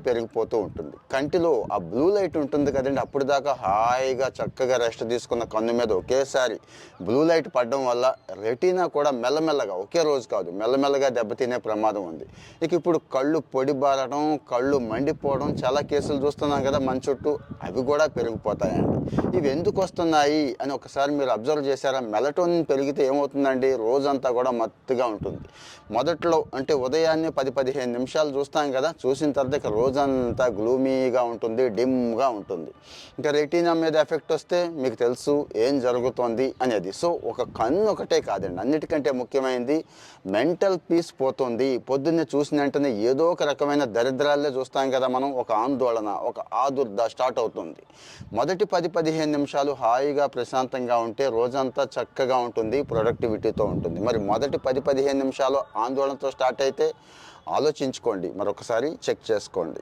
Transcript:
పెరిగిపోతూ ఉంటుంది. కంటిలో ఆ బ్లూ లైట్ ఉంటుంది కదండి, అప్పుడు దాకా హాయిగా చక్కగా రెస్ట్ తీసుకున్న కన్ను మీద ఒకేసారి బ్లూ లైట్ పడడం వల్ల రెటీనా కూడా మెల్లమెల్లగా, ఒకే రోజు కాదు, మెల్లమెల్లగా దెబ్బతినే ప్రమాదం ఉంది. ఇక ఇప్పుడు కళ్ళు పొడిబారడం, కళ్ళు మండిపోవడం చాలా కేసులు చూస్తున్నాం కదా మన చుట్టూ, అవి కూడా పెరిగిపోతాయండి. ఇవి ఎందుకు వస్తున్నాయి అని ఒకసారి మీరు అబ్జర్వ్ చేశారా? మెలటోనిన్ పెరిగితే ఏమవుతుందండి, రోజంతా కూడా మత్తుగా ఉంటుంది. మొదట్లో అంటే ఉదయాన్నే 10-15 నిమిషాలు చూస్తాం కదా, చూసిన తర్వాత ఇక రోజంతా గ్లూమీగా ఉంటుంది, డిమ్గా ఉంటుంది. ఇంకా రెటీనా మీద ఎఫెక్ట్ వస్తే మీకు తెలుసు ఏం జరుగుతోంది అనేది. సో ఒక కన్ను ఒకటే కాదండి, అన్నిటికంటే ముఖ్యమైనది మెంటల్ పీస్ పోతుంది. పొద్దున్నే చూసిన వెంటనే ఏదో ఒక రకమైన దరిద్రాలే చూస్తాం కదా మనం, ఒక ఆందోళన, ఒక ఆదుర్ద స్టార్ట్ అవుతుంది. మొదటి 10-15 నిమిషాలు హాయిగా ప్రశాంతంగా ఉంటే రోజంతా చక్కగా ఉంటుంది, ప్రొడక్టివిటీతో ఉంటుంది. మరి మొదటి 10-15 నిమిషాలు ఆందోళనతో స్టార్ట్ అయితే ఆలోచించుకోండి, మరొకసారి చెక్ చేసుకోండి.